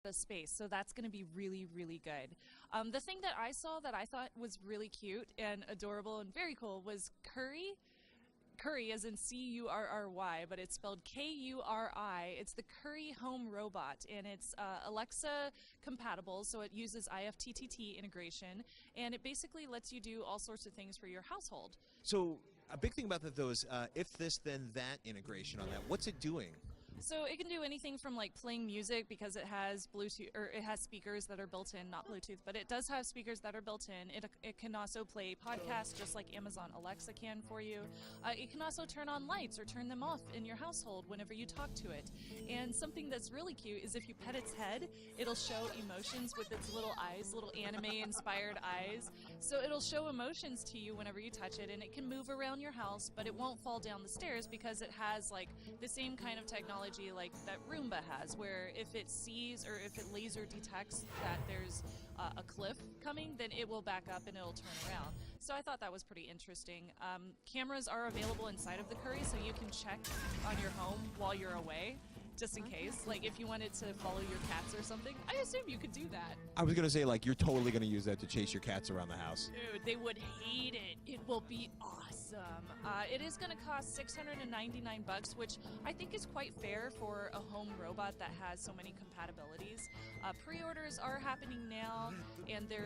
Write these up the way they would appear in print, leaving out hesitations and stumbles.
the space, so that's going to be really, really good. The thing that I saw that I thought was really cute and adorable and very cool was Curry. Curry as in Curry, but it's spelled Kuri. It's the Curry home robot, and it's Alexa compatible, so it uses IFTTT integration, and it basically lets you do all sorts of things for your household. So a big thing about that, though, is if this, then that integration on that. What's it doing? So it can do anything from like playing music because it has Bluetooth, or it has speakers that are built in, not Bluetooth, but it does have speakers that are built in. It can also play podcasts just like Amazon Alexa can for you. It can also turn on lights or turn them off in your household whenever you talk to it. And something that's really cute is if you pet its head, it'll show emotions with its little eyes, little anime-inspired eyes. So it'll show emotions to you whenever you touch it, and it can move around your house, but it won't fall down the stairs because it has like the same kind of technology like that Roomba has, where if it sees or if it laser detects that there's a cliff coming, then it will back up and it'll turn around. So I thought that was pretty interesting. Cameras are available inside of the Curry, so you can check on your home while you're away, just in case. Like if you wanted to follow your cats or something, I assume you could do that. I was going to say, like, you're totally going to use that to chase your cats around the house. Dude, they would hate it. It will be awesome. It is going to cost $699, which I think is quite fair for a home robot that has so many compatibilities. Pre-orders are happening now, and they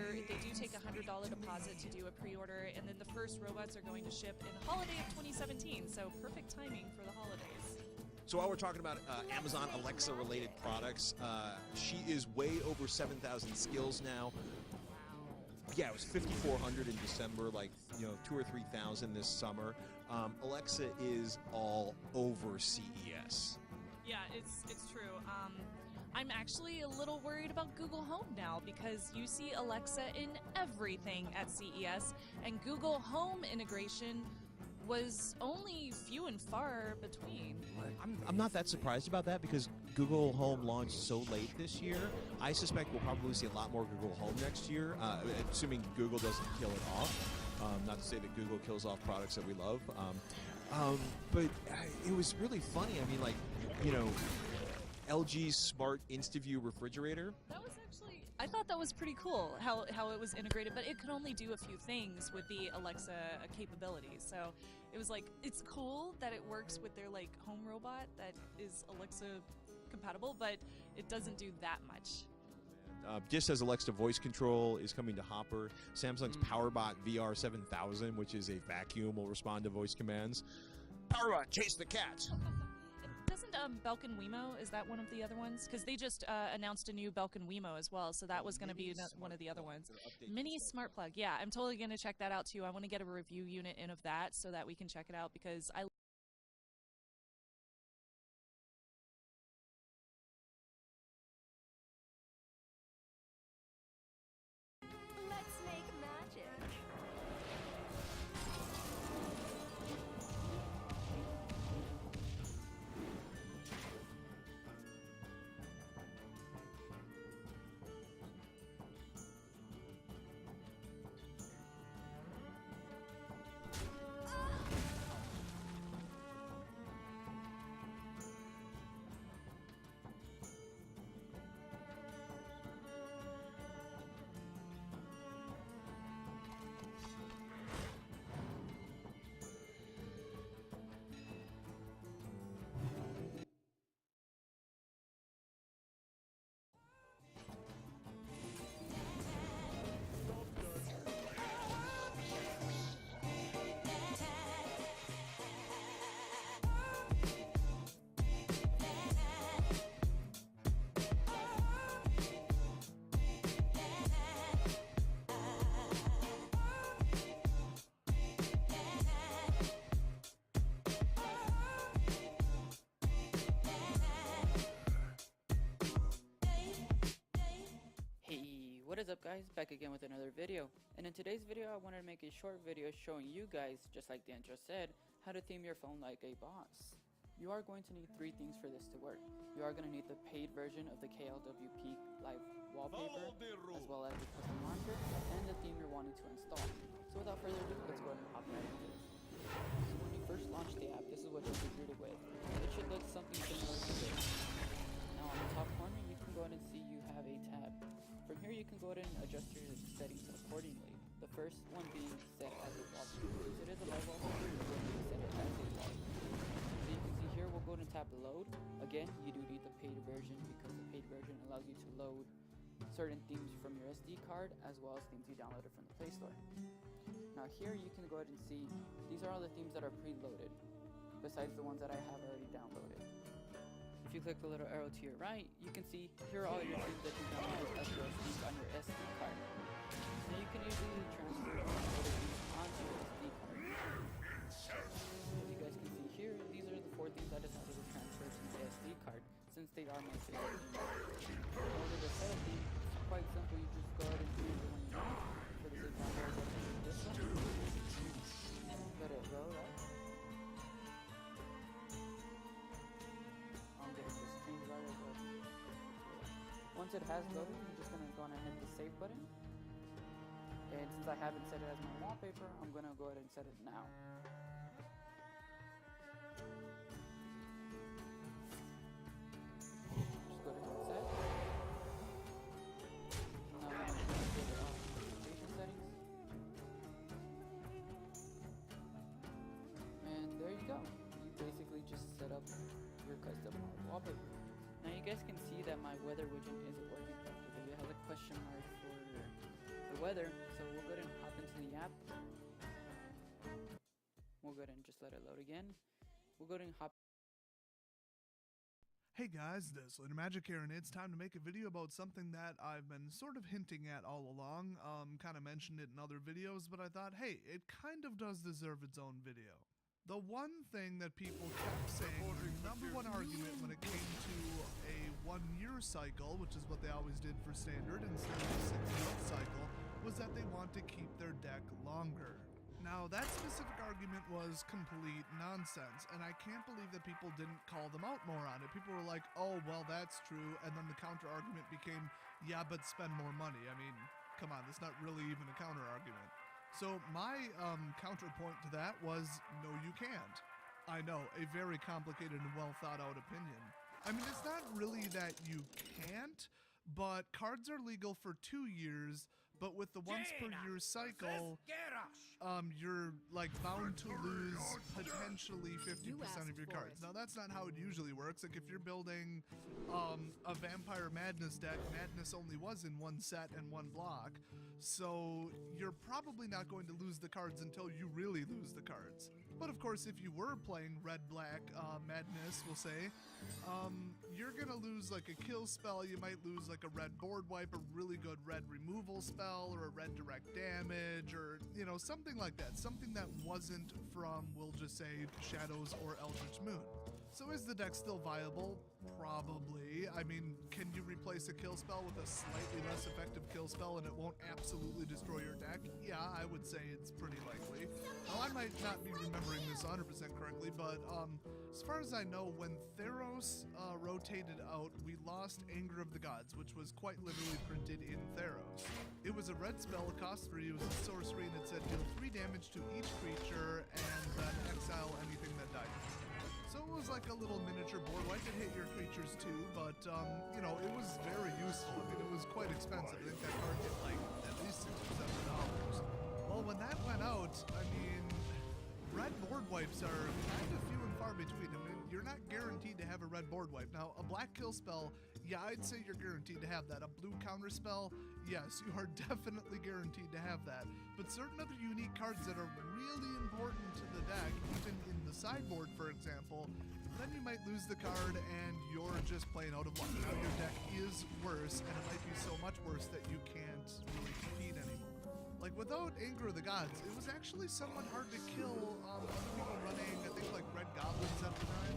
do take a $100 deposit to do a pre-order, and then the first robots are going to ship in holiday of 2017, so perfect timing for the holidays. So while we're talking about Amazon Alexa-related products, she is way over 7,000 skills now. Yeah, it was 5,400 in December, like, 2,000 or 3,000 this summer. Alexa is all over CES. Yeah, it's true. I'm actually a little worried about Google Home now because you see Alexa in everything at CES, and Google Home integration was only few and far between. I'm not that surprised about that because Google Home launched so late this year. I suspect we'll probably see a lot more Google Home next year, assuming Google doesn't kill it off. Not to say that Google kills off products that we love. But it was really funny. I mean, like, LG's smart InstaView refrigerator. That was actually, I thought that was pretty cool how it was integrated, but it could only do a few things with the Alexa capabilities. So it was like, it's cool that it works with their like home robot that is Alexa compatible, but it doesn't do that much. Just as Alexa voice control is coming to Hopper, Samsung's PowerBot VR 7000, which is a vacuum, will respond to voice commands. PowerBot, chase the cat! Doesn't Belkin Wemo, is that one of the other ones? Because they just announced a new Belkin Wemo as well, so that was going to be one of the other ones. Mini Smart Plug, yeah, I'm totally going to check that out too. I want to get a review unit in of that so that we can check it out because I Let's make magic. What is up, guys? Back again with another video. And in today's video I wanted to make a short video showing you guys, just like Dan just said, how to theme your phone like a boss. You are going to need three things for this to work. You are going to need the paid version of the KLWP live wallpaper, as well as the custom marker and the theme you're wanting to install. So without further ado, let's go ahead and hop right into this. So when you first launch the app, this is what you'll be greeted with. It should look something similar to this. Now on the top corner, you can go ahead and see you have here you can go ahead and adjust your settings accordingly. The first one being set as a wallpaper. Since it is a live wallpaper, you will need to set it as a wallpaper. So you can see here, we'll go ahead and tap load. Again, you do need the paid version because the paid version allows you to load certain themes from your SD card as well as themes you downloaded from the Play Store. Now here you can go ahead and see these are all the themes that are preloaded besides the ones that I have already downloaded. If you click the little arrow to your right, you can see here are all your themes that you downloaded as well as themes on your SD card. So you can easily transfer other themes onto your SD card. As you guys can see here, these are the 4 themes I decided to transfer to my SD card since they are my favorite themes. In order to set a theme, it's quite simple. You just go ahead and choose the one you want. For the sake of example, I'll choose this one. Let it load up. I'm getting this change right away. Once it has loaded, I'm just gonna go on and hit the save button. And since I haven't set it as my wallpaper, I'm gonna go ahead and set it now. Just go ahead and set. Now I'm gonna go to the application settings. And there you go. You basically just set up your custom wallpaper. Now you guys can see that my weather widget isn't working properly. It has a question mark for the weather, so we'll go ahead and hop into the app. We'll go ahead and just let it load again. We'll go ahead and hop. Hey guys, this is Magic here, and it's time to make a video about something that I've been sort of hinting at all along. Kind of mentioned it in other videos, but I thought, hey, it kind of does deserve its own video. The one thing that people kept saying, the number one argument when it came to a 1-year cycle, which is what they always did for standard instead of a 6-month cycle, was that they want to keep their deck longer. Now, that specific argument was complete nonsense, and I can't believe that people didn't call them out more on it. People were like, oh, well, that's true, and then the counter argument became, yeah, but spend more money. I mean, come on, that's not really even a counter argument. So my counterpoint to that was, no, you can't. I know, a very complicated and well thought out opinion. I mean, it's not really that you can't, but cards are legal for 2 years, but with the once per year cycle, you're like bound to lose potentially 50% of your cards. Now that's not how it usually works. Like if you're building a Vampire Madness deck, Madness only was in 1 set and 1 block, so you're probably not going to lose the cards until you really lose the cards. But of course, if you were playing red-black Madness, we'll say, you're gonna lose like a kill spell, you might lose like a red board wipe, a really good red removal spell, or a red direct damage, or, you know, something like that. Something that wasn't from, we'll just say, Shadows or Eldritch Moon. So is the deck still viable? Probably. I mean, can you replace a kill spell with a slightly less effective kill spell and it won't absolutely destroy your deck? Yeah, I would say it's pretty likely. Now, I might not be remembering this 100% correctly, but as far as I know, when Theros rotated out, we lost Anger of the Gods, which was quite literally printed in Theros. It was a red spell, it cost 3, it was a sorcery, and it said deal 3 damage to each creature and then exile anything that died. So it was like a little miniature board wipe. It hit your creatures too, but you know, it was very useful. I mean, it was quite expensive. I think that card hit like at least $6 or $7. Well, when that went out, I mean, red board wipes are kind of few and far between. I mean, you're not guaranteed to have a red board wipe. Now, a black kill spell, yeah, I'd say you're guaranteed to have that. A blue counter spell, yes, you are definitely guaranteed to have that. But certain other unique cards that are really important to the deck, even in the sideboard, for example, then you might lose the card and you're just playing out of luck. Now your deck is worse, and it might be so much worse that you can't really compete anymore. Like, without Anger of the Gods, it was actually somewhat hard to kill other people running, I think, like Red Goblins at the time.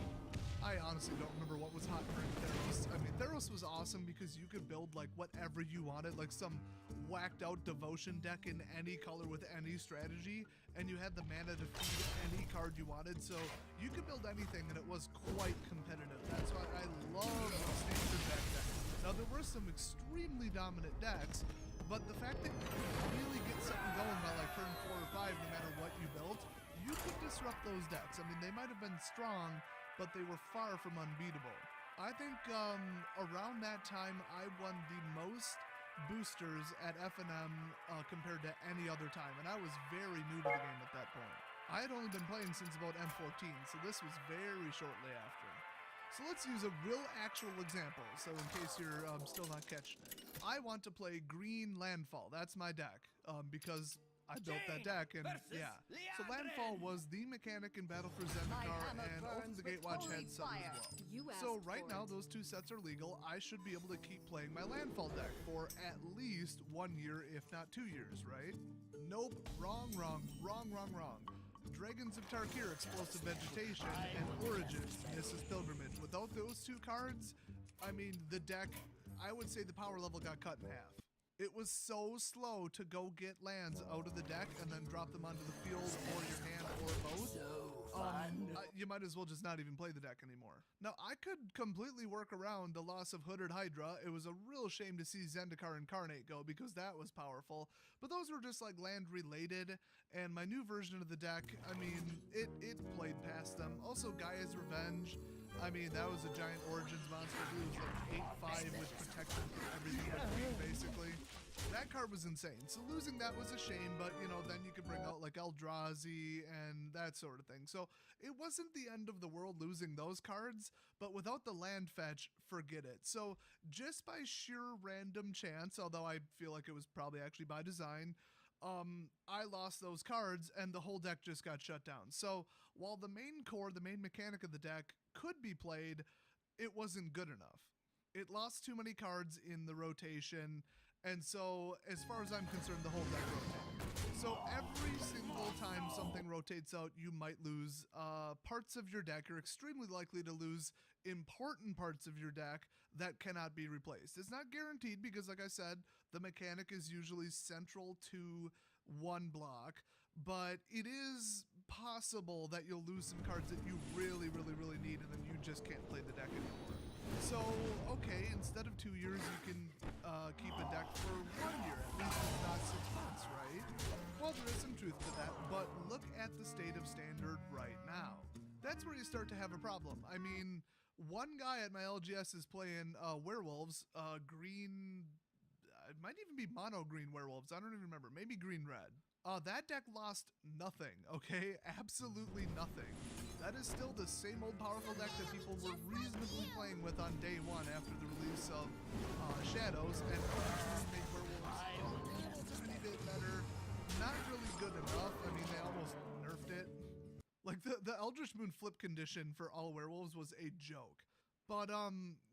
I honestly don't remember what was hot for Theros. I mean, Theros was awesome because you could build like whatever you wanted, like some whacked out devotion deck in any color with any strategy, and you had the mana to feed any card you wanted, so you could build anything and it was quite competitive. That's why I love standard deck decks. Now there were some extremely dominant decks, but the fact that you could really get something going by like turn 4 or 5 no matter what you built, you could disrupt those decks. I mean, they might have been strong, but they were far from unbeatable. I think around that time I won the most boosters at FNM compared to any other time, and I was very new to the game at that point. I had only been playing since about M14, so this was very shortly after. So let's use a real actual example, so in case you're still not catching it. I want to play green Landfall, that's my deck, because I built that deck, and yeah. So Landfall was the mechanic in Battle for Zendikar, and Oath of the Gatewatch had some as well. So right now, those two sets are legal. I should be able to keep playing my Landfall deck for at least 1 year, if not 2 years, right? Nope, wrong. Dragons of Tarkir, Explosive Vegetation, and Origins, Mrs. Pilgrimage. Without those two cards, I mean, the deck, I would say the power level got cut in half. It was so slow to go get lands out of the deck and then drop them onto the field or your hand or both. You might as well just not even play the deck anymore. Now, I could completely work around the loss of Hooded Hydra. It was a real shame to see Zendikar Incarnate go because that was powerful. But those were just like land related. And my new version of the deck, I mean, it played past them. Also, Gaia's Revenge. I mean, that was a giant Origins monster. It was like 8/5 with protection from everything basically. That card was insane. So losing that was a shame, but you know, then you could bring out like Eldrazi and that sort of thing. So it wasn't the end of the world losing those cards, but without the land fetch, forget it. So just by sheer random chance, although I feel like it was probably actually by design, I lost those cards and the whole deck just got shut down. So while the main core, the main mechanic of the deck could be played, it wasn't good enough. It lost too many cards in the rotation, and so as far as I'm concerned, the whole deck rotated. So every single time something rotates out, you might lose parts of your deck. You're extremely likely to lose important parts of your deck that cannot be replaced. It's not guaranteed because, like I said, the mechanic is usually central to one block, but it is possible that you'll lose some cards that you really need, and then you just can't play the deck anymore. So, okay, instead of 2 years, you can keep a deck for 1 year. At least it's not 6 months, right? Well, there is some truth to that, but look at the state of Standard right now. That's where you start to have a problem. I mean, one guy at my LGS is playing werewolves, green, it might even be mono green werewolves. I don't even remember. Maybe green-red. That deck lost nothing, okay? Absolutely nothing. That is still the same old powerful deck that people were reasonably playing with on day one after the release of Shadows, and made werewolves a tiny bit better. Not really good enough. I mean, they almost nerfed it. Like, the Eldritch Moon flip condition for all werewolves was a joke. But,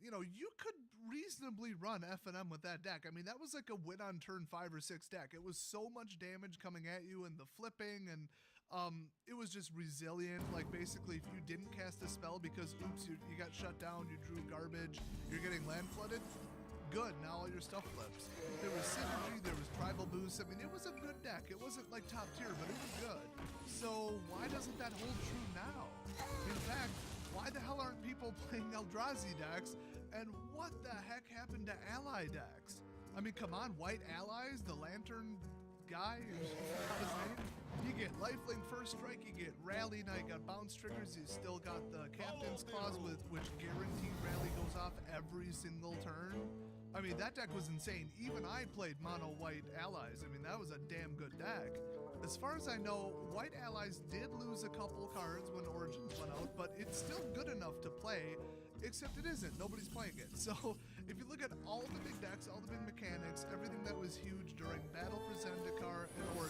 you know, you could reasonably run FNM with that deck. I mean, that was like a win on turn 5 or 6 deck. It was so much damage coming at you and the flipping, and it was just resilient. Like, basically, if you didn't cast a spell because, oops, you got shut down, you drew garbage, you're getting land flooded, good, now all your stuff flips. There was synergy, there was tribal boosts. I mean, it was a good deck. It wasn't like top tier, but it was good. So why doesn't that hold true now? In fact, why the hell aren't people playing Eldrazi decks? And what the heck happened to ally decks? I mean, come on, white allies, the lantern guy, what's his name? You get lifelink first strike, you get rally, now you got bounce triggers, you still got the captain's clause with which guaranteed rally goes off every single turn. I mean, that deck was insane. Even I played mono white allies. I mean, that was a damn good deck. As far as I know, white allies did lose a couple cards when Origins went out, but it's still good enough to play, except it isn't. Nobody's playing it. So if you look at all the big decks, all the big mechanics, everything that was huge during Battle for Zendikar or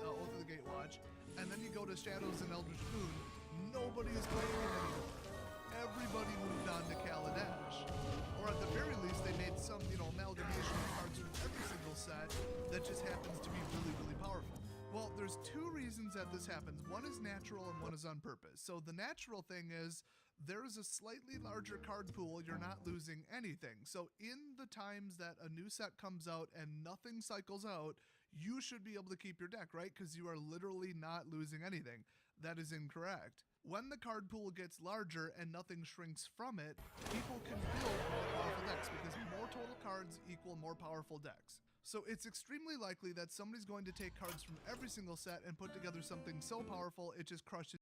Oath of the Gatewatch, and then you go to Shadows and Eldritch Moon, nobody is playing it anymore. Everybody moved on to Kaladesh. Or at the very least, they made some, you know, amalgamation of cards from every single set that just happens to be really powerful. Well, there's two reasons that this happens. One is natural and one is on purpose. So the natural thing is there is a slightly larger card pool. You're not losing anything. So in the times that a new set comes out and nothing cycles out, you should be able to keep your deck, right? Because you are literally not losing anything. That is incorrect. When the card pool gets larger and nothing shrinks from it, people can build more powerful decks because more total cards equal more powerful decks. So it's extremely likely that somebody's going to take cards from every single set and put together something so powerful it just crushes